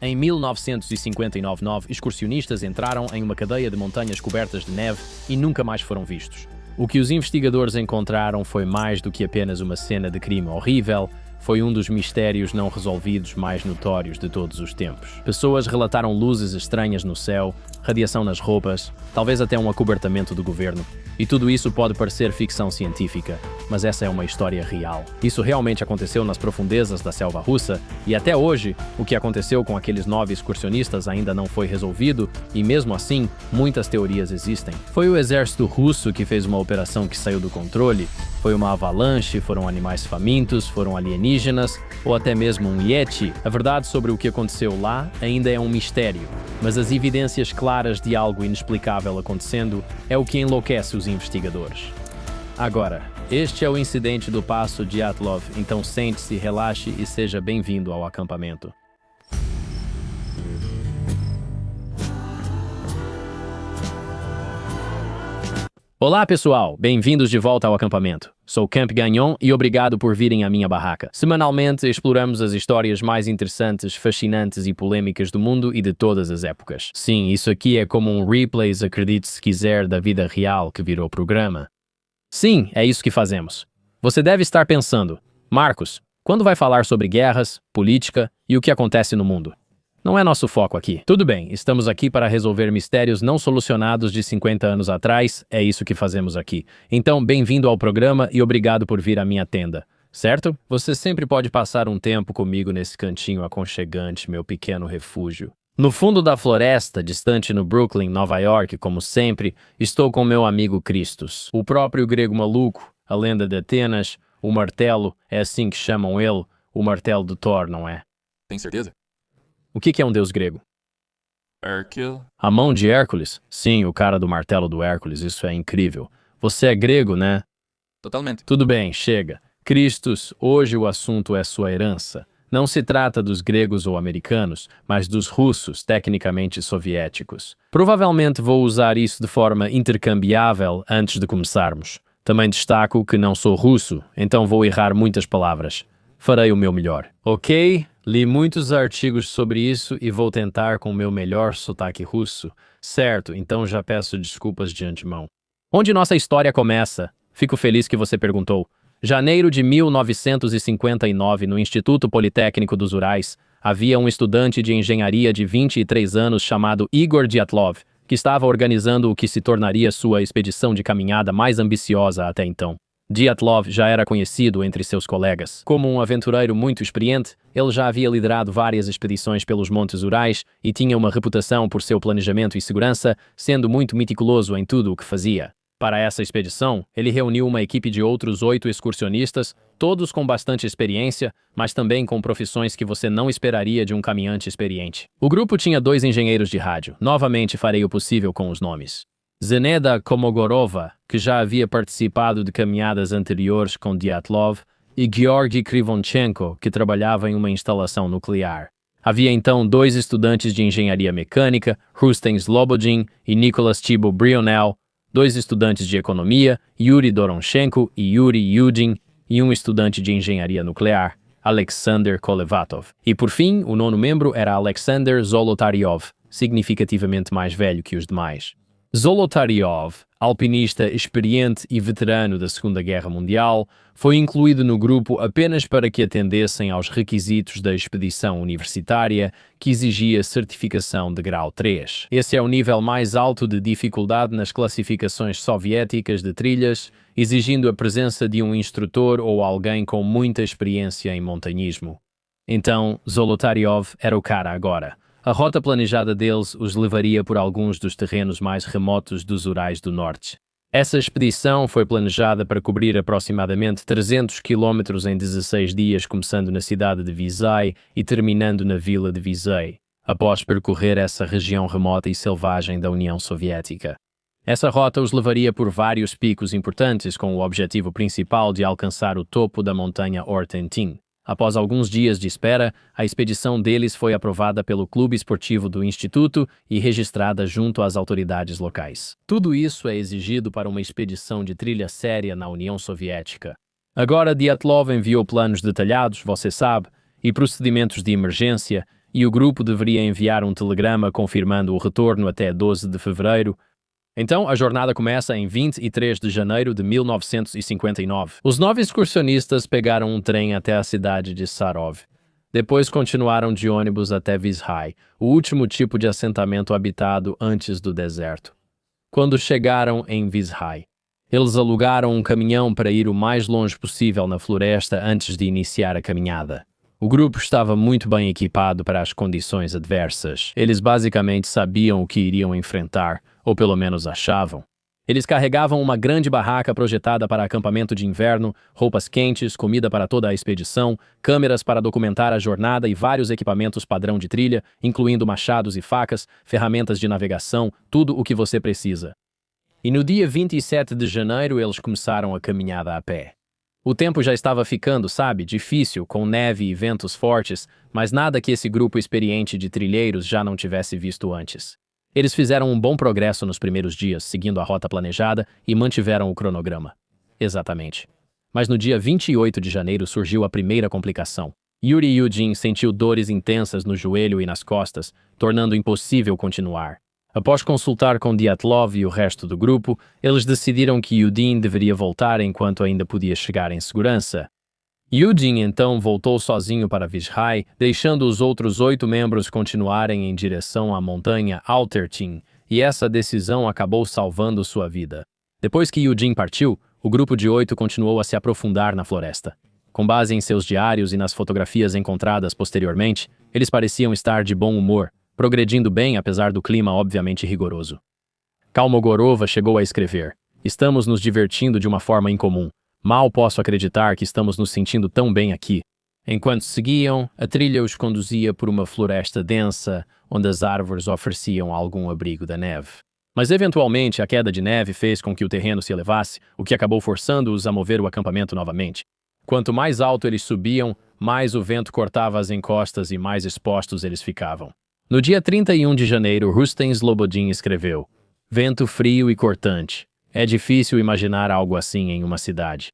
Em 1959, 9 excursionistas entraram em uma cadeia de montanhas cobertas de neve e nunca mais foram vistos. O que os investigadores encontraram foi mais do que apenas uma cena de crime horrível, foi um dos mistérios não resolvidos mais notórios de todos os tempos. Pessoas relataram luzes estranhas no céu, radiação nas roupas, talvez até um acobertamento do governo. E tudo isso pode parecer ficção científica, mas essa é uma história real. Isso realmente aconteceu nas profundezas da selva russa, e até hoje, o que aconteceu com aqueles 9 excursionistas ainda não foi resolvido, e mesmo assim, muitas teorias existem. Foi o exército russo que fez uma operação que saiu do controle? Foi uma avalanche? Foram animais famintos? Foram alienígenas? Ou até mesmo um Yeti? A verdade sobre o que aconteceu lá ainda é um mistério, mas as evidências claras de algo inexplicável acontecendo é o que enlouquece os investigadores. Agora, este é o incidente do Passo Dyatlov, então sente-se, relaxe e seja bem-vindo ao acampamento. Olá pessoal, bem-vindos de volta ao acampamento. Sou Camp Gagnon e obrigado por virem à minha barraca. Semanalmente exploramos as histórias mais interessantes, fascinantes e polêmicas do mundo e de todas as épocas. Sim, isso aqui é como um replays, acredite se quiser, da vida real que virou programa. Sim, é isso que fazemos. Você deve estar pensando, Marcos, quando vai falar sobre guerras, política e o que acontece no mundo? Não é nosso foco aqui. Tudo bem, estamos aqui para resolver mistérios não solucionados de 50 anos atrás, é isso que fazemos aqui. Então, bem-vindo ao programa e obrigado por vir à minha tenda, certo? Você sempre pode passar um tempo comigo nesse cantinho aconchegante, meu pequeno refúgio. No fundo da floresta, distante no Brooklyn, Nova York, como sempre, estou com meu amigo Christos, o próprio grego maluco, a lenda de Atenas, o martelo, é assim que chamam ele, o martelo de Thor, não é? Tem certeza? O que é um deus grego? Hércules? A mão de Hércules? Sim, o cara do martelo do Hércules, isso é incrível. Você é grego, né? Totalmente. Tudo bem, chega. Christos, hoje o assunto é sua herança. Não se trata dos gregos ou americanos, mas dos russos, tecnicamente soviéticos. Provavelmente vou usar isso de forma intercambiável antes de começarmos. Também destaco que não sou russo, então vou errar muitas palavras. Farei o meu melhor. Ok? Li muitos artigos sobre isso e vou tentar com o meu melhor sotaque russo. Certo, então já peço desculpas de antemão. Onde nossa história começa? Fico feliz que você perguntou. Janeiro de 1959, no Instituto Politécnico dos Urais, havia um estudante de engenharia de 23 anos chamado Igor Dyatlov, que estava organizando o que se tornaria sua expedição de caminhada mais ambiciosa até então. Dyatlov já era conhecido entre seus colegas. Como um aventureiro muito experiente, ele já havia liderado várias expedições pelos Montes Urais e tinha uma reputação por seu planejamento e segurança, sendo muito meticuloso em tudo o que fazia. Para essa expedição, ele reuniu uma equipe de outros 8 excursionistas, todos com bastante experiência, mas também com profissões que você não esperaria de um caminhante experiente. O grupo tinha 2 engenheiros de rádio. Novamente farei o possível com os nomes. Zeneda Komogorova, que já havia participado de caminhadas anteriores com Dyatlov, e Georgy Krivonchenko, que trabalhava em uma instalação nuclear. Havia então 2 estudantes de engenharia mecânica, Rustem Slobodin e Nicholas Thibault-Brionel, 2 estudantes de economia, Yuri Doronchenko e Yuri Yudin, e um estudante de engenharia nuclear, Alexander Kolevatov. E por fim, o 9º membro era Alexander Zolotaryov, significativamente mais velho que os demais. Zolotaryov, alpinista experiente e veterano da Segunda Guerra Mundial, foi incluído no grupo apenas para que atendessem aos requisitos da expedição universitária, que exigia certificação de grau 3. Esse é o nível mais alto de dificuldade nas classificações soviéticas de trilhas, exigindo a presença de um instrutor ou alguém com muita experiência em montanhismo. Então, Zolotaryov era o cara agora. A rota planejada deles os levaria por alguns dos terrenos mais remotos dos Urais do Norte. Essa expedição foi planejada para cobrir aproximadamente 300 quilômetros em 16 dias, começando na cidade de Vizay e terminando na vila de Vizay, após percorrer essa região remota e selvagem da União Soviética. Essa rota os levaria por vários picos importantes, com o objetivo principal de alcançar o topo da montanha Ortentin. Após alguns dias de espera, a expedição deles foi aprovada pelo Clube Esportivo do Instituto e registrada junto às autoridades locais. Tudo isso é exigido para uma expedição de trilha séria na União Soviética. Agora Dyatlov enviou planos detalhados, você sabe, e procedimentos de emergência, e o grupo deveria enviar um telegrama confirmando o retorno até 12 de fevereiro. Então, a jornada começa em 23 de janeiro de 1959. Os 9 excursionistas pegaram um trem até a cidade de Sarov. Depois continuaram de ônibus até Vizhai, o último tipo de assentamento habitado antes do deserto. Quando chegaram em Vizhai, eles alugaram um caminhão para ir o mais longe possível na floresta antes de iniciar a caminhada. O grupo estava muito bem equipado para as condições adversas. Eles basicamente sabiam o que iriam enfrentar, ou pelo menos achavam. Eles carregavam uma grande barraca projetada para acampamento de inverno, roupas quentes, comida para toda a expedição, câmeras para documentar a jornada e vários equipamentos padrão de trilha, incluindo machados e facas, ferramentas de navegação, tudo o que você precisa. E no dia 27 de janeiro eles começaram a caminhada a pé. O tempo já estava ficando, difícil, com neve e ventos fortes, mas nada que esse grupo experiente de trilheiros já não tivesse visto antes. Eles fizeram um bom progresso nos primeiros dias, seguindo a rota planejada, e mantiveram o cronograma. Exatamente. Mas no dia 28 de janeiro surgiu a primeira complicação. Yuri Yudin sentiu dores intensas no joelho e nas costas, tornando impossível continuar. Após consultar com Dyatlov e o resto do grupo, eles decidiram que Yudin deveria voltar enquanto ainda podia chegar em segurança. Yudin então voltou sozinho para Vizhai, deixando os outros 8 membros continuarem em direção à montanha Altertin, e essa decisão acabou salvando sua vida. Depois que Yudin partiu, o grupo de 8 continuou a se aprofundar na floresta. Com base em seus diários e nas fotografias encontradas posteriormente, eles pareciam estar de bom humor, progredindo bem apesar do clima obviamente rigoroso. Kalmogorova chegou a escrever: "Estamos nos divertindo de uma forma incomum. Mal posso acreditar que estamos nos sentindo tão bem aqui." Enquanto seguiam, a trilha os conduzia por uma floresta densa, onde as árvores ofereciam algum abrigo da neve. Mas eventualmente a queda de neve fez com que o terreno se elevasse, o que acabou forçando-os a mover o acampamento novamente. Quanto mais alto eles subiam, mais o vento cortava as encostas e mais expostos eles ficavam. No dia 31 de janeiro, Rustem Slobodin escreveu: "Vento frio e cortante. É difícil imaginar algo assim em uma cidade."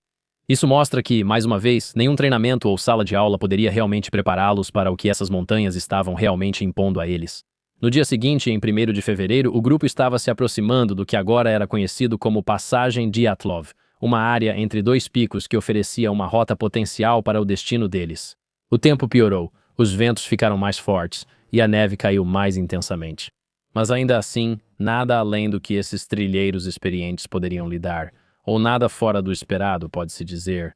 Isso mostra que, mais uma vez, nenhum treinamento ou sala de aula poderia realmente prepará-los para o que essas montanhas estavam realmente impondo a eles. No dia seguinte, em 1º de fevereiro, o grupo estava se aproximando do que agora era conhecido como Passagem Dyatlov, uma área entre 2 picos que oferecia uma rota potencial para o destino deles. O tempo piorou, os ventos ficaram mais fortes e a neve caiu mais intensamente. Mas ainda assim, nada além do que esses trilheiros experientes poderiam lidar, ou nada fora do esperado, pode-se dizer.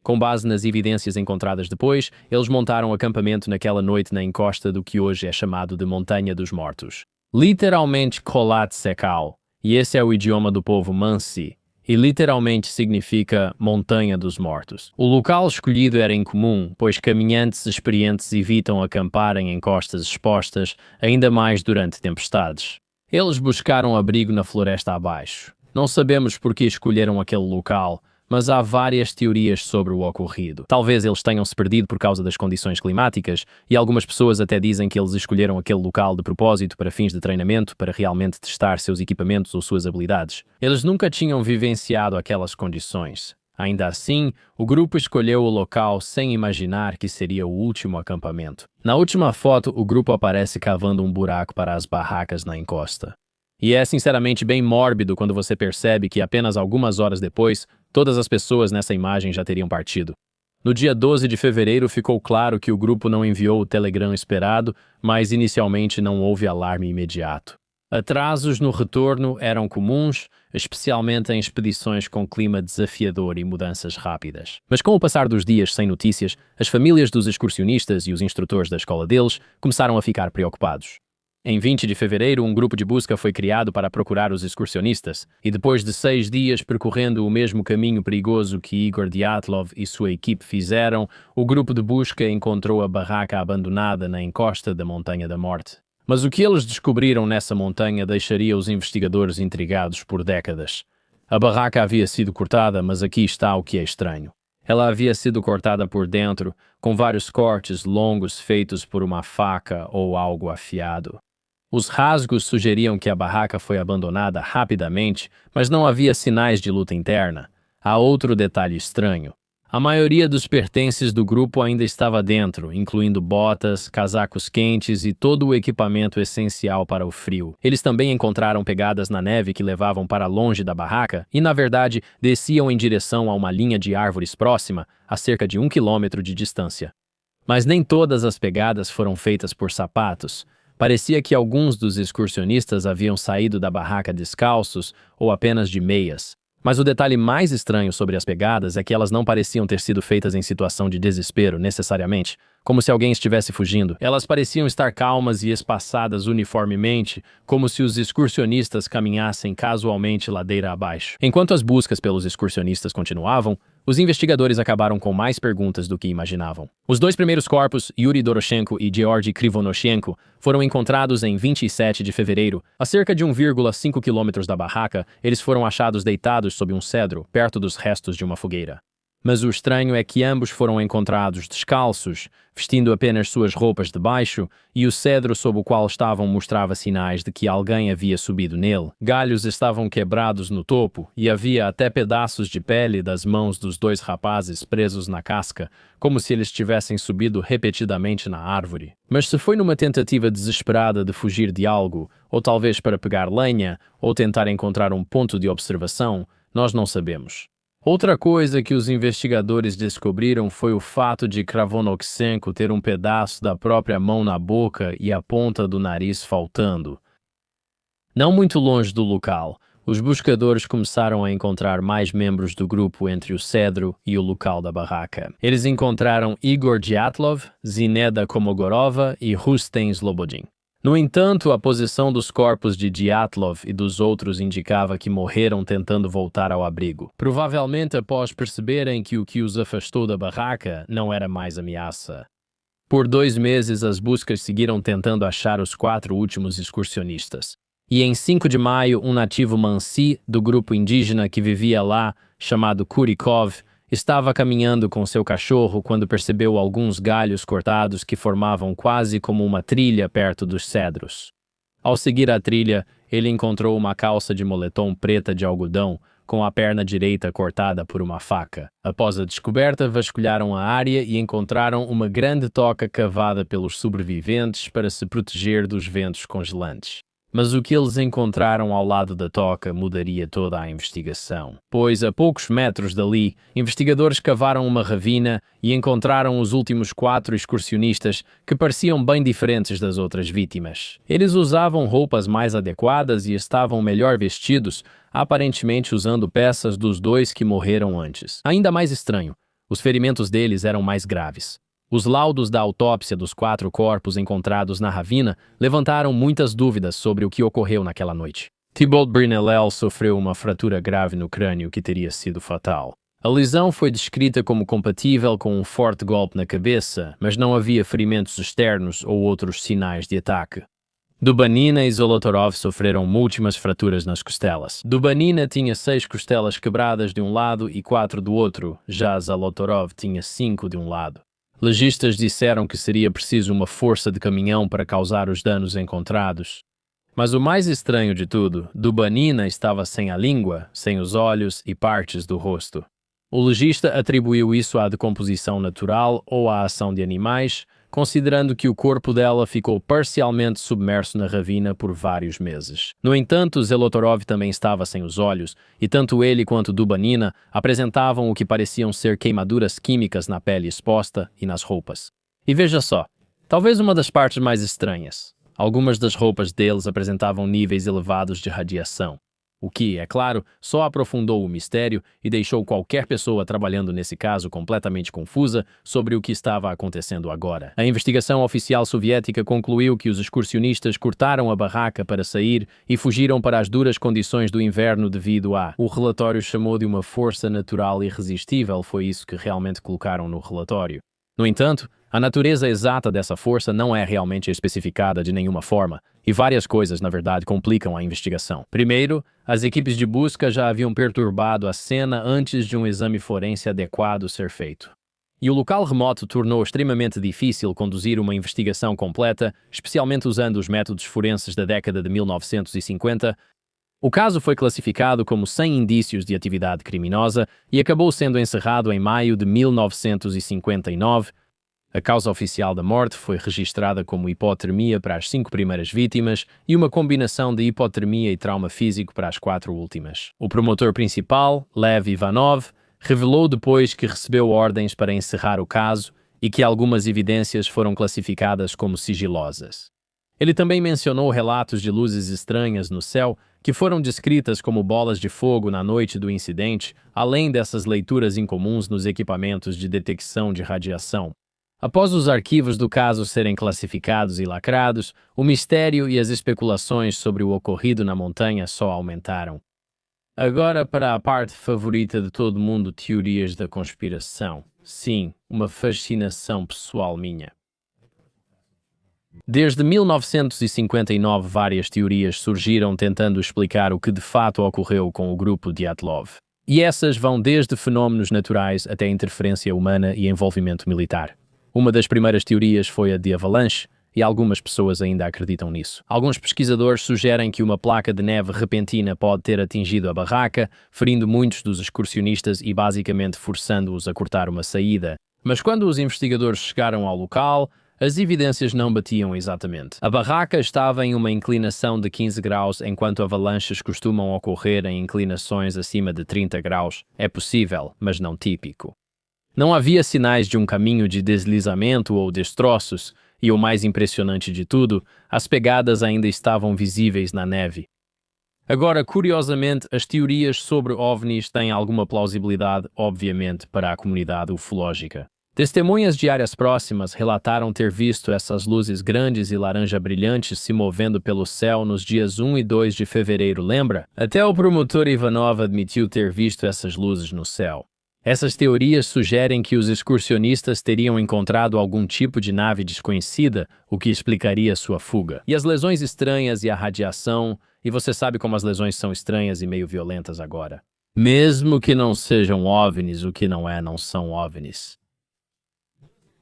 Com base nas evidências encontradas depois, eles montaram acampamento naquela noite na encosta do que hoje é chamado de Montanha dos Mortos. Literalmente Kholat Sekal, e esse é o idioma do povo Mansi, e literalmente significa Montanha dos Mortos. O local escolhido era incomum, pois caminhantes experientes evitam acampar em encostas expostas, ainda mais durante tempestades. Eles buscaram abrigo na floresta abaixo. Não sabemos por que escolheram aquele local, mas há várias teorias sobre o ocorrido. Talvez eles tenham se perdido por causa das condições climáticas, e algumas pessoas até dizem que eles escolheram aquele local de propósito para fins de treinamento, para realmente testar seus equipamentos ou suas habilidades. Eles nunca tinham vivenciado aquelas condições. Ainda assim, o grupo escolheu o local sem imaginar que seria o último acampamento. Na última foto, o grupo aparece cavando um buraco para as barracas na encosta. E é sinceramente bem mórbido quando você percebe que apenas algumas horas depois, todas as pessoas nessa imagem já teriam partido. No dia 12 de fevereiro ficou claro que o grupo não enviou o telegrama esperado, mas inicialmente não houve alarme imediato. Atrasos no retorno eram comuns, especialmente em expedições com clima desafiador e mudanças rápidas. Mas com o passar dos dias sem notícias, as famílias dos excursionistas e os instrutores da escola deles começaram a ficar preocupados. Em 20 de fevereiro, um grupo de busca foi criado para procurar os excursionistas, e depois de 6 dias percorrendo o mesmo caminho perigoso que Igor Dyatlov e sua equipe fizeram, o grupo de busca encontrou a barraca abandonada na encosta da Montanha da Morte. Mas o que eles descobriram nessa montanha deixaria os investigadores intrigados por décadas. A barraca havia sido cortada, mas aqui está o que é estranho. Ela havia sido cortada por dentro, com vários cortes longos feitos por uma faca ou algo afiado. Os rasgos sugeriam que a barraca foi abandonada rapidamente, mas não havia sinais de luta interna. Há outro detalhe estranho. A maioria dos pertences do grupo ainda estava dentro, incluindo botas, casacos quentes e todo o equipamento essencial para o frio. Eles também encontraram pegadas na neve que levavam para longe da barraca e, na verdade, desciam em direção a uma linha de árvores próxima, a cerca de 1 quilômetro de distância. Mas nem todas as pegadas foram feitas por sapatos. Parecia que alguns dos excursionistas haviam saído da barraca descalços ou apenas de meias. Mas o detalhe mais estranho sobre as pegadas é que elas não pareciam ter sido feitas em situação de desespero, necessariamente, como se alguém estivesse fugindo. Elas pareciam estar calmas e espaçadas uniformemente, como se os excursionistas caminhassem casualmente ladeira abaixo. Enquanto as buscas pelos excursionistas continuavam, os investigadores acabaram com mais perguntas do que imaginavam. Os dois primeiros corpos, Yuri Doroshenko e Georgy Krivonoshenko, foram encontrados em 27 de fevereiro. A cerca de 1,5 quilômetros da barraca, eles foram achados deitados sob um cedro, perto dos restos de uma fogueira. Mas o estranho é que ambos foram encontrados descalços, vestindo apenas suas roupas de baixo, e o cedro sob o qual estavam mostrava sinais de que alguém havia subido nele. Galhos estavam quebrados no topo, e havia até pedaços de pele das mãos dos dois rapazes presos na casca, como se eles tivessem subido repetidamente na árvore. Mas se foi numa tentativa desesperada de fugir de algo, ou talvez para pegar lenha, ou tentar encontrar um ponto de observação, nós não sabemos. Outra coisa que os investigadores descobriram foi o fato de Krivonoshenko ter um pedaço da própria mão na boca e a ponta do nariz faltando. Não muito longe do local, os buscadores começaram a encontrar mais membros do grupo entre o cedro e o local da barraca. Eles encontraram Igor Dyatlov, Zineda Komogorova e Rustem Slobodin. No entanto, a posição dos corpos de Dyatlov e dos outros indicava que morreram tentando voltar ao abrigo. Provavelmente após perceberem que o que os afastou da barraca não era mais ameaça. Por 2 meses, as buscas seguiram tentando achar os 4 últimos excursionistas. E em 5 de maio, um nativo Mansi, do grupo indígena que vivia lá, chamado Kurikov, estava caminhando com seu cachorro quando percebeu alguns galhos cortados que formavam quase como uma trilha perto dos cedros. Ao seguir a trilha, ele encontrou uma calça de moletom preta de algodão, com a perna direita cortada por uma faca. Após a descoberta, vasculharam a área e encontraram uma grande toca cavada pelos sobreviventes para se proteger dos ventos congelantes. Mas o que eles encontraram ao lado da toca mudaria toda a investigação. Pois, a poucos metros dali, investigadores cavaram uma ravina e encontraram os últimos 4 excursionistas que pareciam bem diferentes das outras vítimas. Eles usavam roupas mais adequadas e estavam melhor vestidos, aparentemente usando peças dos 2 que morreram antes. Ainda mais estranho, os ferimentos deles eram mais graves. Os laudos da autópsia dos 4 corpos encontrados na ravina levantaram muitas dúvidas sobre o que ocorreu naquela noite. Thibault Brinelel sofreu uma fratura grave no crânio que teria sido fatal. A lesão foi descrita como compatível com um forte golpe na cabeça, mas não havia ferimentos externos ou outros sinais de ataque. Dubanina e Zolotorov sofreram múltiplas fraturas nas costelas. Dubanina tinha 6 costelas quebradas de um lado e 4 do outro, já Zolotorov tinha 5 de um lado. Legistas disseram que seria preciso uma força de caminhão para causar os danos encontrados. Mas o mais estranho de tudo, Dubanina estava sem a língua, sem os olhos e partes do rosto. O legista atribuiu isso à decomposição natural ou à ação de animais, considerando que o corpo dela ficou parcialmente submerso na ravina por vários meses. No entanto, Zolotorov também estava sem os olhos, e tanto ele quanto Dubanina apresentavam o que pareciam ser queimaduras químicas na pele exposta e nas roupas. E veja só, talvez uma das partes mais estranhas. Algumas das roupas deles apresentavam níveis elevados de radiação. O que, é claro, só aprofundou o mistério e deixou qualquer pessoa trabalhando nesse caso completamente confusa sobre o que estava acontecendo agora. A investigação oficial soviética concluiu que os excursionistas cortaram a barraca para sair e fugiram para as duras condições do inverno devido a... O relatório chamou de uma força natural irresistível, foi isso que realmente colocaram no relatório. No entanto, a natureza exata dessa força não é realmente especificada de nenhuma forma, e várias coisas, na verdade, complicam a investigação. Primeiro, as equipes de busca já haviam perturbado a cena antes de um exame forense adequado ser feito. E o local remoto tornou extremamente difícil conduzir uma investigação completa, especialmente usando os métodos forenses da década de 1950, O caso foi classificado como sem indícios de atividade criminosa e acabou sendo encerrado em maio de 1959. A causa oficial da morte foi registrada como hipotermia para as 5 primeiras vítimas e uma combinação de hipotermia e trauma físico para as 4 últimas. O promotor principal, Lev Ivanov, revelou depois que recebeu ordens para encerrar o caso e que algumas evidências foram classificadas como sigilosas. Ele também mencionou relatos de luzes estranhas no céu que foram descritas como bolas de fogo na noite do incidente, além dessas leituras incomuns nos equipamentos de detecção de radiação. Após os arquivos do caso serem classificados e lacrados, o mistério e as especulações sobre o ocorrido na montanha só aumentaram. Agora para a parte favorita de todo mundo, teorias da conspiração. Sim, uma fascinação pessoal minha. Desde 1959, várias teorias surgiram tentando explicar o que de fato ocorreu com o grupo Dyatlov. E essas vão desde fenômenos naturais até interferência humana e envolvimento militar. Uma das primeiras teorias foi a de avalanche, e algumas pessoas ainda acreditam nisso. Alguns pesquisadores sugerem que uma placa de neve repentina pode ter atingido a barraca, ferindo muitos dos excursionistas e basicamente forçando-os a cortar uma saída. Mas quando os investigadores chegaram ao local, as evidências não batiam exatamente. A barraca estava em uma inclinação de 15 graus, enquanto avalanches costumam ocorrer em inclinações acima de 30 graus. É possível, mas não típico. Não havia sinais de um caminho de deslizamento ou destroços, e o mais impressionante de tudo, as pegadas ainda estavam visíveis na neve. Agora, curiosamente, as teorias sobre OVNIs têm alguma plausibilidade, obviamente, para a comunidade ufológica. Testemunhas de áreas próximas relataram ter visto essas luzes grandes e laranja brilhantes se movendo pelo céu nos dias 1 e 2 de fevereiro, lembra? Até o promotor Ivanov admitiu ter visto essas luzes no céu. Essas teorias sugerem que os excursionistas teriam encontrado algum tipo de nave desconhecida, o que explicaria sua fuga. E as lesões estranhas e a radiação, e você sabe como as lesões são estranhas e meio violentas agora. Mesmo que não sejam OVNIs, o que não são OVNIs.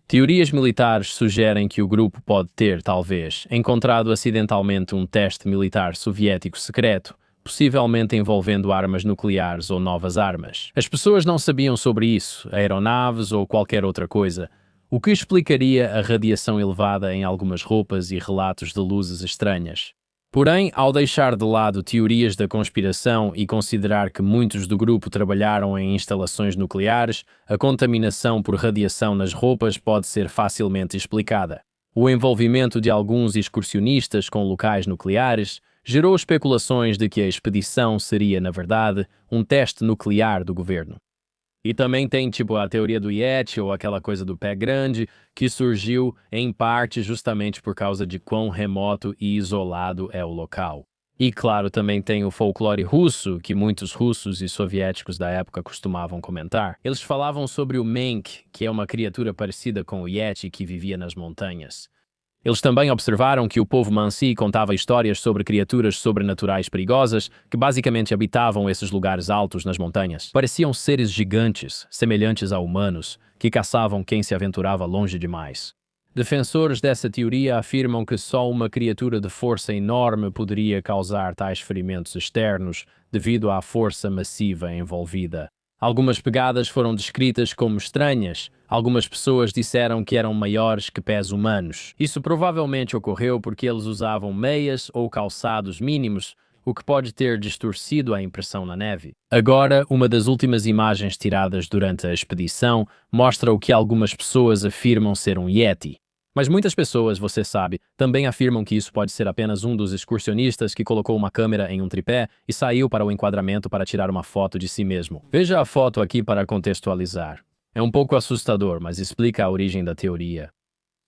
Teorias militares sugerem que o grupo pode ter, talvez, encontrado acidentalmente um teste militar soviético secreto, possivelmente envolvendo armas nucleares ou novas armas. As pessoas não sabiam sobre isso, aeronaves ou qualquer outra coisa, o que explicaria a radiação elevada em algumas roupas e relatos de luzes estranhas. Porém, ao deixar de lado teorias da conspiração e considerar que muitos do grupo trabalharam em instalações nucleares, a contaminação por radiação nas roupas pode ser facilmente explicada. O envolvimento de alguns excursionistas com locais nucleares gerou especulações de que a expedição seria, na verdade, um teste nuclear do governo. E também tem a teoria do Yeti ou aquela coisa do pé grande, que surgiu em parte justamente por causa de quão remoto e isolado é o local. E claro, também tem o folclore russo, que muitos russos e soviéticos da época costumavam comentar. Eles falavam sobre o Menk, que é uma criatura parecida com o Yeti que vivia nas montanhas. Eles também observaram que o povo Mansi contava histórias sobre criaturas sobrenaturais perigosas que basicamente habitavam esses lugares altos nas montanhas. Pareciam seres gigantes, semelhantes a humanos, que caçavam quem se aventurava longe demais. Defensores dessa teoria afirmam que só uma criatura de força enorme poderia causar tais ferimentos externos devido à força massiva envolvida. Algumas pegadas foram descritas como estranhas. Algumas pessoas disseram que eram maiores que pés humanos. Isso provavelmente ocorreu porque eles usavam meias ou calçados mínimos, o que pode ter distorcido a impressão na neve. Agora, uma das últimas imagens tiradas durante a expedição mostra o que algumas pessoas afirmam ser um Yeti. Mas muitas pessoas, você sabe, também afirmam que isso pode ser apenas um dos excursionistas que colocou uma câmera em um tripé e saiu para o enquadramento para tirar uma foto de si mesmo. Veja a foto aqui para contextualizar. É um pouco assustador, mas explica a origem da teoria.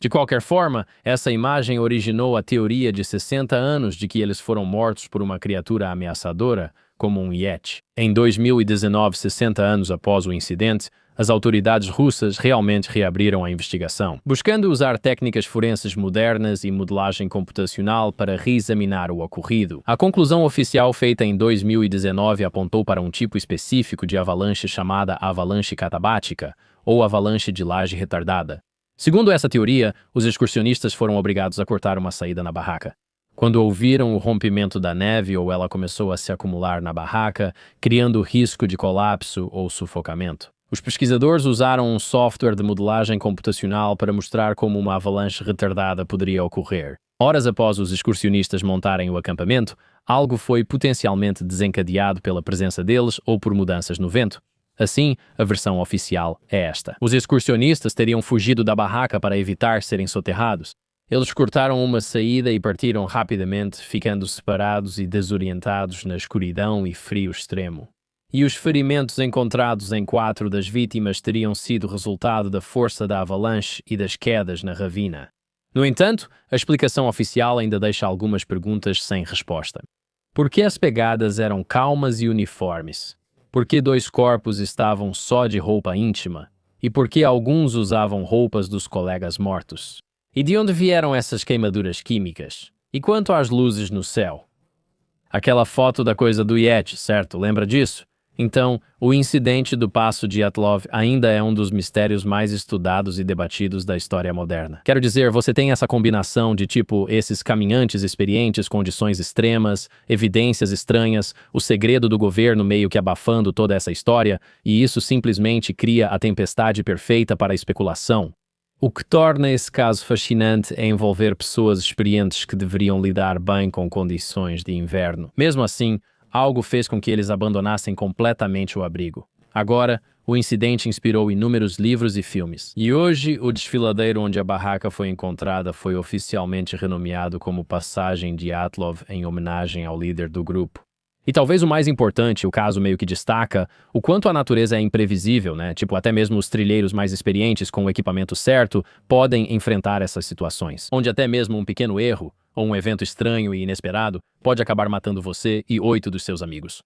De qualquer forma, essa imagem originou a teoria de 60 anos de que eles foram mortos por uma criatura ameaçadora, como um Yeti. Em 2019, 60 anos após o incidente, as autoridades russas realmente reabriram a investigação, buscando usar técnicas forenses modernas e modelagem computacional para reexaminar o ocorrido. A conclusão oficial feita em 2019 apontou para um tipo específico de avalanche chamada avalanche catabática, ou avalanche de laje retardada. Segundo essa teoria, os excursionistas foram obrigados a cortar uma saída na barraca. Quando ouviram o rompimento da neve ou ela começou a se acumular na barraca, criando risco de colapso ou sufocamento. Os pesquisadores usaram um software de modelagem computacional para mostrar como uma avalanche retardada poderia ocorrer. Horas após os excursionistas montarem o acampamento, algo foi potencialmente desencadeado pela presença deles ou por mudanças no vento. Assim, a versão oficial é esta. Os excursionistas teriam fugido da barraca para evitar serem soterrados. Eles cortaram uma saída e partiram rapidamente, ficando separados e desorientados na escuridão e frio extremo. E os ferimentos encontrados em 4 das vítimas teriam sido resultado da força da avalanche e das quedas na ravina. No entanto, a explicação oficial ainda deixa algumas perguntas sem resposta. Por que as pegadas eram calmas e uniformes? Por que 2 corpos estavam só de roupa íntima? E por que alguns usavam roupas dos colegas mortos? E de onde vieram essas queimaduras químicas? E quanto às luzes no céu? Aquela foto da coisa do Yeti, certo? Lembra disso? Então, o incidente do Passo Dyatlov ainda é um dos mistérios mais estudados e debatidos da história moderna. Quero dizer, você tem essa combinação de esses caminhantes experientes, condições extremas, evidências estranhas, o segredo do governo meio que abafando toda essa história, e isso simplesmente cria a tempestade perfeita para a especulação. O que torna esse caso fascinante é envolver pessoas experientes que deveriam lidar bem com condições de inverno. Mesmo assim, algo fez com que eles abandonassem completamente o abrigo. Agora, o incidente inspirou inúmeros livros e filmes. E hoje, o desfiladeiro onde a barraca foi encontrada foi oficialmente renomeado como Passagem Dyatlov em homenagem ao líder do grupo. E talvez o mais importante, o caso meio que destaca, o quanto a natureza é imprevisível, né? Até mesmo os trilheiros mais experientes com o equipamento certo podem enfrentar essas situações, onde até mesmo um pequeno erro ou um evento estranho e inesperado pode acabar matando você e 8 dos seus amigos.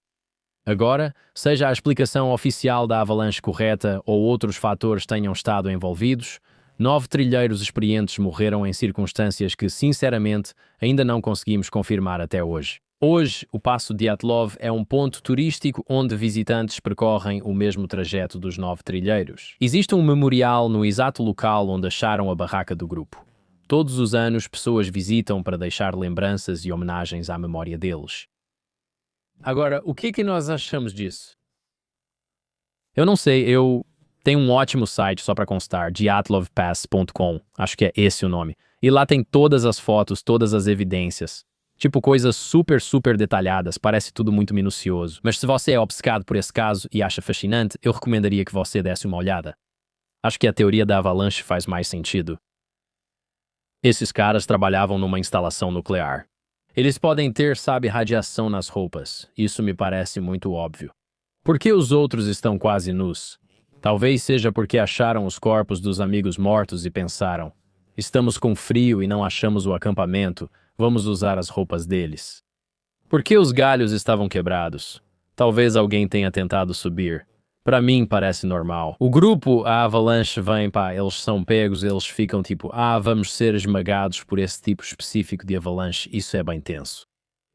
Agora, seja a explicação oficial da avalanche correta ou outros fatores tenham estado envolvidos, 9 trilheiros experientes morreram em circunstâncias que, sinceramente, ainda não conseguimos confirmar até hoje. Hoje, o Passo Dyatlov é um ponto turístico onde visitantes percorrem o mesmo trajeto dos 9 trilheiros. Existe um memorial no exato local onde acharam a barraca do grupo. Todos os anos, pessoas visitam para deixar lembranças e homenagens à memória deles. Agora, o que nós achamos disso? Eu não sei, eu tenho um ótimo site só para constar, dyatlovpass.com, acho que é esse o nome. E lá tem todas as fotos, todas as evidências. Coisas super detalhadas, parece tudo muito minucioso. Mas se você é obcecado por esse caso e acha fascinante, eu recomendaria que você desse uma olhada. Acho que a teoria da avalanche faz mais sentido. Esses caras trabalhavam numa instalação nuclear. Eles podem ter, radiação nas roupas. Isso me parece muito óbvio. Por que os outros estão quase nus? Talvez seja porque acharam os corpos dos amigos mortos e pensaram: estamos com frio e não achamos o acampamento, vamos usar as roupas deles. Por que os galhos estavam quebrados? Talvez alguém tenha tentado subir. Para mim parece normal. O grupo, a avalanche vem, eles são pegos, eles ficam vamos ser esmagados por esse tipo específico de avalanche, isso é bem tenso.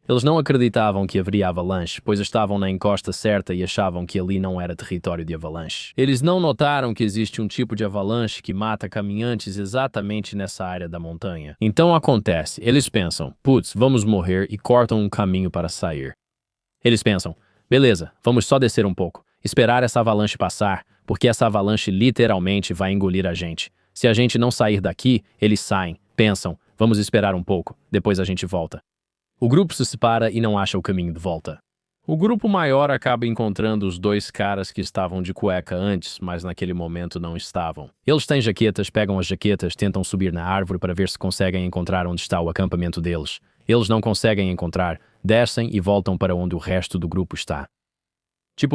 Eles não acreditavam que haveria avalanche, pois estavam na encosta certa e achavam que ali não era território de avalanche. Eles não notaram que existe um tipo de avalanche que mata caminhantes exatamente nessa área da montanha. Então acontece, eles pensam, vamos morrer e cortam um caminho para sair. Eles pensam, beleza, vamos só descer um pouco, esperar essa avalanche passar, porque essa avalanche literalmente vai engolir a gente. Se a gente não sair daqui, eles saem, pensam, vamos esperar um pouco, depois a gente volta. O grupo se separa e não acha o caminho de volta. O grupo maior acaba encontrando os 2 caras que estavam de cueca antes, mas naquele momento não estavam. Eles têm jaquetas, pegam as jaquetas, tentam subir na árvore para ver se conseguem encontrar onde está o acampamento deles. Eles não conseguem encontrar, descem e voltam para onde o resto do grupo está.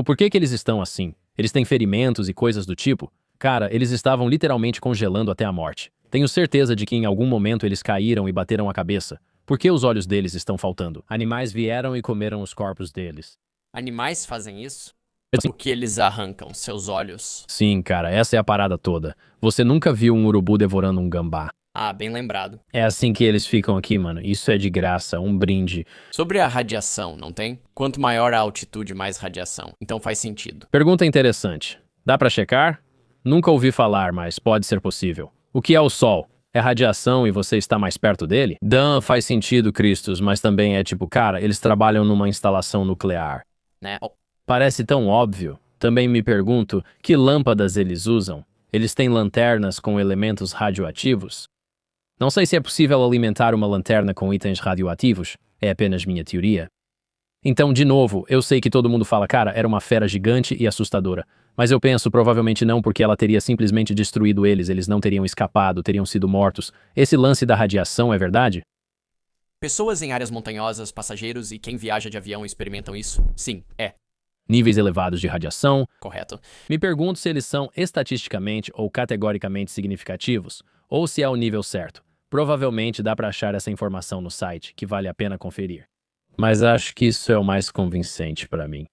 Por que eles estão assim? Eles têm ferimentos e coisas do tipo? Cara, eles estavam literalmente congelando até a morte. Tenho certeza de que em algum momento eles caíram e bateram a cabeça. Por que os olhos deles estão faltando? Animais vieram e comeram os corpos deles. Animais fazem isso? O que eles arrancam? Seus olhos? Sim, cara, essa é a parada toda. Você nunca viu um urubu devorando um gambá. Ah, bem lembrado. É assim que eles ficam aqui, mano. Isso é de graça, um brinde. Sobre a radiação, não tem? Quanto maior a altitude, mais radiação. Então faz sentido. Pergunta interessante. Dá pra checar? Nunca ouvi falar, mas pode ser possível. O que é o Sol? É radiação e você está mais perto dele? Dan, faz sentido, Christos, mas também é tipo, cara, eles trabalham numa instalação nuclear. Né? Oh, Parece tão óbvio. Também me pergunto, que lâmpadas eles usam? Eles têm lanternas com elementos radioativos? Não sei se é possível alimentar uma lanterna com itens radioativos. É apenas minha teoria. Então, de novo, eu sei que todo mundo fala, cara, era uma fera gigante e assustadora. Mas eu penso, provavelmente não, porque ela teria simplesmente destruído eles não teriam escapado, teriam sido mortos. Esse lance da radiação é verdade? pessoas em áreas montanhosas, passageiros e quem viaja de avião experimentam isso? Sim, é. Níveis elevados de radiação. Correto. Me pergunto se eles são estatisticamente ou categoricamente significativos, ou se é o nível certo. Provavelmente dá para achar essa informação no site, que vale a pena conferir. Mas acho que isso é o mais convincente para mim.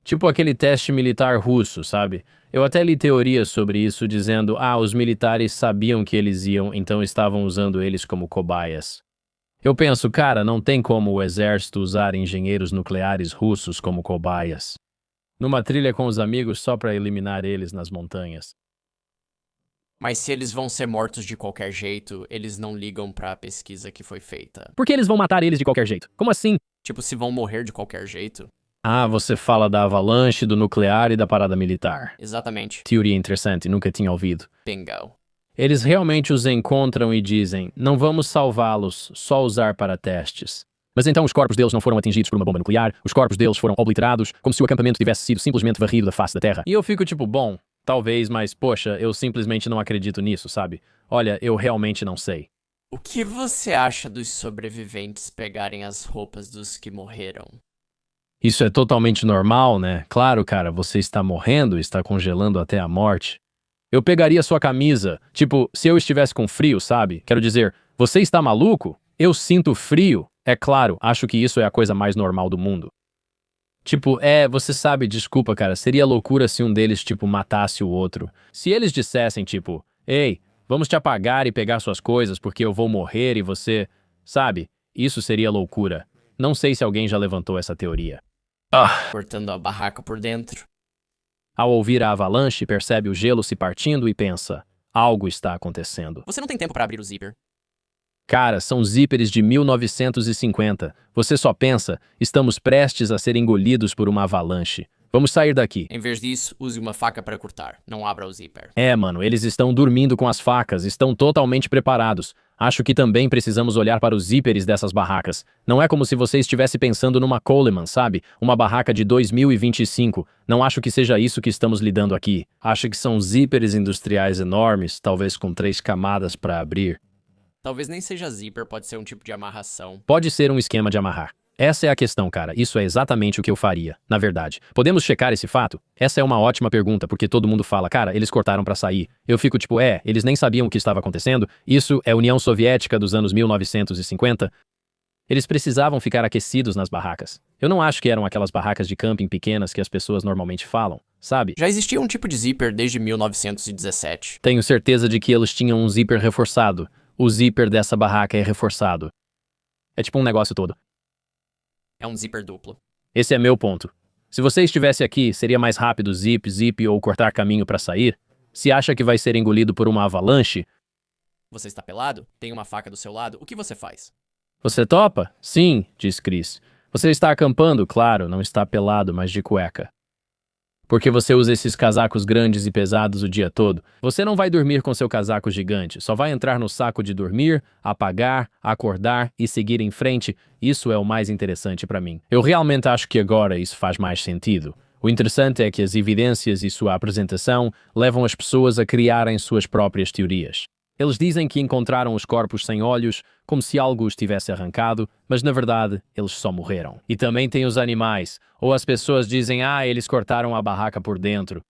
Tipo aquele teste militar russo, sabe? Eu até li teorias sobre isso dizendo, os militares sabiam que eles iam, então estavam usando eles como cobaias. Eu penso, cara, não tem como o exército usar engenheiros nucleares russos como cobaias. Numa trilha com os amigos só para eliminar eles nas montanhas. Mas se eles vão ser mortos de qualquer jeito, eles não ligam pra pesquisa que foi feita. Por que eles vão matar eles de qualquer jeito? Como assim? Tipo, se vão morrer de qualquer jeito? Você fala da avalanche, do nuclear e da parada militar. Exatamente. Teoria interessante, nunca tinha ouvido. Bingo. Eles realmente os encontram e dizem, não vamos salvá-los, só usar para testes. Mas então os corpos deles não foram atingidos por uma bomba nuclear, os corpos deles foram obliterados, como se o acampamento tivesse sido simplesmente varrido da face da Terra. E eu fico tipo, bom, talvez, mas poxa, eu simplesmente não acredito nisso, sabe? Olha, eu realmente não sei. O que você acha dos sobreviventes pegarem as roupas dos que morreram? Isso é totalmente normal, né? Claro, cara, você está morrendo, está congelando até a morte. Eu pegaria sua camisa, tipo, se eu estivesse com frio, sabe? Quero dizer, você está maluco? Eu sinto frio. É claro, acho que isso é a coisa mais normal do mundo. Tipo, você sabe, desculpa, cara, seria loucura se um deles, tipo, matasse o outro. Se eles dissessem, tipo, ei, vamos te apagar e pegar suas coisas porque eu vou morrer e você... Sabe? Isso seria loucura. Não sei se alguém já levantou essa teoria. Cortando a barraca por dentro. Ao ouvir a avalanche, percebe o gelo se partindo e pensa, algo está acontecendo. Você não tem tempo pra abrir o zíper. Cara, são zíperes de 1950. Você só pensa, estamos prestes a ser engolidos por uma avalanche. Vamos sair daqui. Em vez disso, use uma faca para cortar. Não abra o zíper. Mano, eles estão dormindo com as facas, estão totalmente preparados. Acho que também precisamos olhar para os zíperes dessas barracas. Não é como se você estivesse pensando numa Coleman, sabe? Uma barraca de 2025. Não acho que seja isso que estamos lidando aqui. Acho que são zíperes industriais enormes, talvez com 3 camadas para abrir. Talvez nem seja zíper, pode ser um tipo de amarração. Pode ser um esquema de amarrar. Essa é a questão, cara. Isso é exatamente o que eu faria, na verdade. Podemos checar esse fato? Essa é uma ótima pergunta, porque todo mundo fala, cara, eles cortaram pra sair. Eu fico tipo, eles nem sabiam o que estava acontecendo. Isso é União Soviética dos anos 1950. Eles precisavam ficar aquecidos nas barracas. Eu não acho que eram aquelas barracas de camping pequenas que as pessoas normalmente falam, sabe? Já existia um tipo de zíper desde 1917. Tenho certeza de que eles tinham um zíper reforçado. O zíper dessa barraca é reforçado. É tipo um negócio todo. É um zíper duplo. Esse é meu ponto. Se você estivesse aqui, seria mais rápido zip ou cortar caminho para sair? Se acha que vai ser engolido por uma avalanche? Você está pelado? Tem uma faca do seu lado? O que você faz? Você topa? Sim, diz Chris. Você está acampando, claro, não está pelado, mas de cueca. Porque você usa esses casacos grandes e pesados o dia todo. Você não vai dormir com seu casaco gigante, só vai entrar no saco de dormir, apagar, acordar e seguir em frente. Isso é o mais interessante para mim. Eu realmente acho que agora isso faz mais sentido. O interessante é que as evidências e sua apresentação levam as pessoas a criarem suas próprias teorias. Eles dizem que encontraram os corpos sem olhos, como se algo os tivesse arrancado, mas na verdade, eles só morreram. E também tem os animais, ou as pessoas dizem, eles cortaram a barraca por dentro.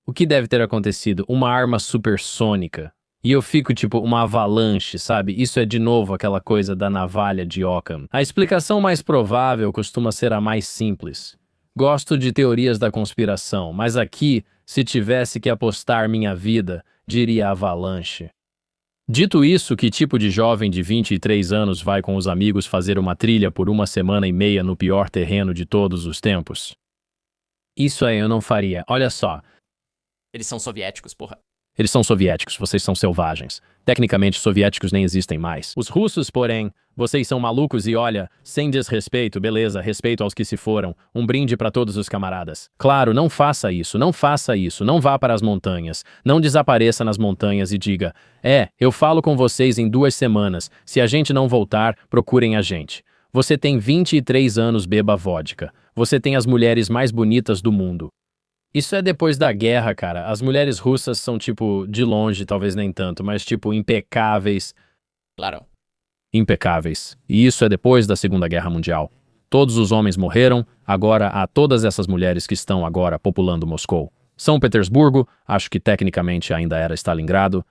O que deve ter acontecido? Uma arma supersônica. E eu fico tipo, uma avalanche, sabe? Isso é de novo aquela coisa da navalha de Occam. A explicação mais provável costuma ser a mais simples. Gosto de teorias da conspiração, mas aqui, se tivesse que apostar minha vida, diria avalanche. Dito isso, que tipo de jovem de 23 anos vai com os amigos fazer uma trilha por 1,5 semanas no pior terreno de todos os tempos? Isso aí eu não faria. Olha só. Eles são soviéticos, porra. Eles são soviéticos, vocês são selvagens. Tecnicamente, soviéticos nem existem mais. Os russos, porém, vocês são malucos e olha, sem desrespeito, beleza, respeito aos que se foram. Um brinde para todos os camaradas. Claro, não faça isso, não faça isso, não vá para as montanhas. Não desapareça nas montanhas e diga, eu falo com vocês em 2 semanas. Se a gente não voltar, procurem a gente. Você tem 23 anos, beba vodka. Você tem as mulheres mais bonitas do mundo. Isso é depois da guerra, cara. As mulheres russas são, tipo, de longe, talvez nem tanto, mas, tipo, impecáveis. Claro. Impecáveis. E isso é depois da Segunda Guerra Mundial. Todos os homens morreram, agora há todas essas mulheres que estão agora populando Moscou. São Petersburgo, acho que tecnicamente ainda era Stalingrado.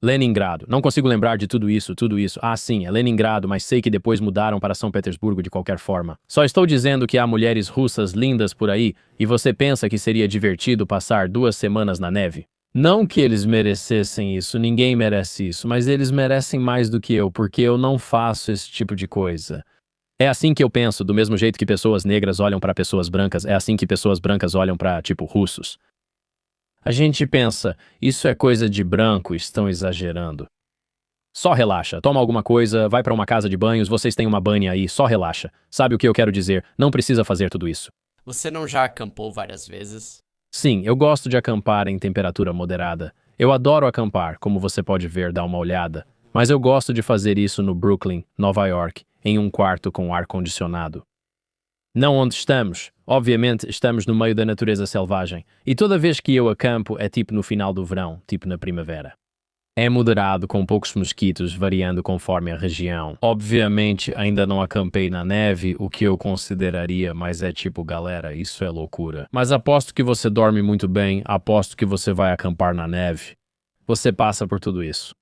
Leningrado. Não consigo lembrar de tudo isso. Ah, sim, é Leningrado, mas sei que depois mudaram para São Petersburgo de qualquer forma. Só estou dizendo que há mulheres russas lindas por aí, e você pensa que seria divertido passar 2 semanas na neve? Não que eles merecessem isso, ninguém merece isso, mas eles merecem mais do que eu, porque eu não faço esse tipo de coisa. É assim que eu penso, do mesmo jeito que pessoas negras olham para pessoas brancas, é assim que pessoas brancas olham para, tipo, russos. A gente pensa, isso é coisa de branco, estão exagerando. Só relaxa, toma alguma coisa, vai pra uma casa de banhos, vocês têm uma banha aí, só relaxa. Sabe o que eu quero dizer? Não precisa fazer tudo isso. Você não já acampou várias vezes? Sim, eu gosto de acampar em temperatura moderada. Eu adoro acampar, como você pode ver, dá uma olhada. Mas eu gosto de fazer isso no Brooklyn, Nova York, em um quarto com ar-condicionado. Não onde estamos. Obviamente, estamos no meio da natureza selvagem. E toda vez que eu acampo é tipo no final do verão, tipo na primavera. É moderado, com poucos mosquitos, variando conforme a região. Obviamente, ainda não acampei na neve, o que eu consideraria, mas é tipo, galera, isso é loucura. Mas aposto que você dorme muito bem, aposto que você vai acampar na neve. Você passa por tudo isso.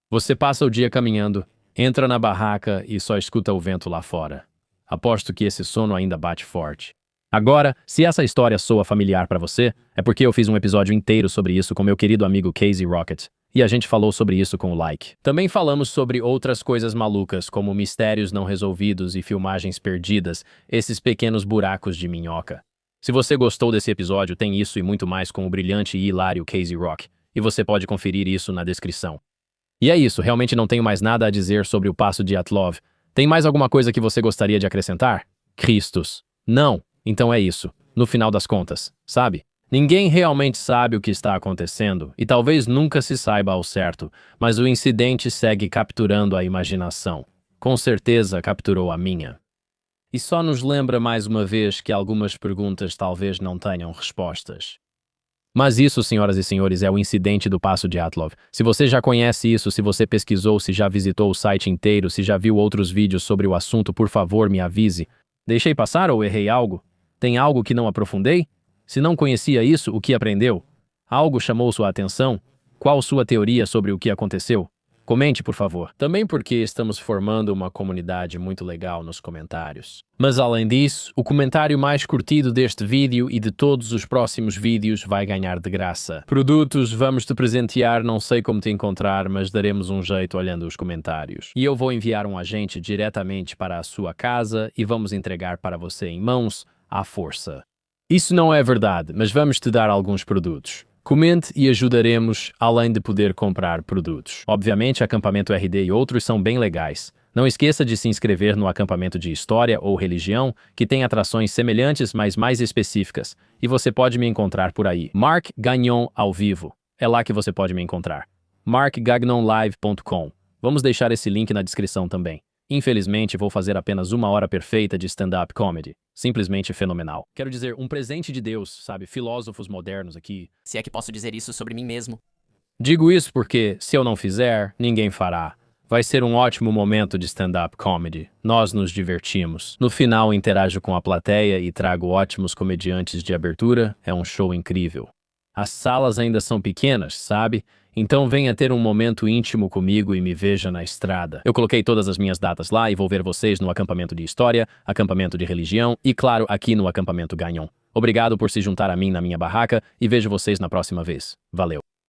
Você passa o dia caminhando, entra na barraca e só escuta o vento lá fora. Aposto que esse sono ainda bate forte. Agora, se essa história soa familiar pra você, é porque eu fiz um episódio inteiro sobre isso com meu querido amigo Casey Rocket, e a gente falou sobre isso com o like. Também falamos sobre outras coisas malucas, como mistérios não resolvidos e filmagens perdidas, esses pequenos buracos de minhoca. Se você gostou desse episódio, tem isso e muito mais com o brilhante e hilário Casey Rock, e você pode conferir isso na descrição. E é isso, realmente não tenho mais nada a dizer sobre o Passo de Dyatlov. Tem mais alguma coisa que você gostaria de acrescentar? Cristos. Não. Então é isso. No final das contas, sabe? Ninguém realmente sabe o que está acontecendo, e talvez nunca se saiba ao certo, mas o incidente segue capturando a imaginação. Com certeza capturou a minha. E só nos lembra mais uma vez que algumas perguntas talvez não tenham respostas. Mas isso, senhoras e senhores, é o incidente do Passo de Dyatlov. Se você já conhece isso, se você pesquisou, se já visitou o site inteiro, se já viu outros vídeos sobre o assunto, por favor, me avise. Deixei passar ou errei algo? Tem algo que não aprofundei? Se não conhecia isso, o que aprendeu? Algo chamou sua atenção? Qual sua teoria sobre o que aconteceu? Comente, por favor. Também porque estamos formando uma comunidade muito legal nos comentários. Mas além disso, o comentário mais curtido deste vídeo e de todos os próximos vídeos vai ganhar de graça. Produtos, vamos te presentear, não sei como te encontrar, mas daremos um jeito olhando os comentários. E eu vou enviar um agente diretamente para a sua casa e vamos entregar para você em mãos à força. Isso não é verdade, mas vamos te dar alguns produtos. Comente e ajudaremos, além de poder comprar produtos. Obviamente, Acampamento RD e outros são bem legais. Não esqueça de se inscrever no acampamento de História ou Religião, que tem atrações semelhantes, mas mais específicas. E você pode me encontrar por aí. Mark Gagnon ao vivo. É lá que você pode me encontrar. markgagnonlive.com. Vamos deixar esse link na descrição também. Infelizmente, vou fazer apenas 1 hora perfeita de stand-up comedy. Simplesmente fenomenal. Quero dizer, um presente de Deus, sabe? Filósofos modernos aqui. Se é que posso dizer isso sobre mim mesmo. Digo isso porque, se eu não fizer, ninguém fará. Vai ser um ótimo momento de stand-up comedy. Nós nos divertimos. No final, interajo com a plateia e trago ótimos comediantes de abertura. É um show incrível. As salas ainda são pequenas, sabe? Então venha ter um momento íntimo comigo e me veja na estrada. Eu coloquei todas as minhas datas lá e vou ver vocês no acampamento de História, acampamento de Religião e, claro, aqui no acampamento Gagnon. Obrigado por se juntar a mim na minha barraca e vejo vocês na próxima vez. Valeu!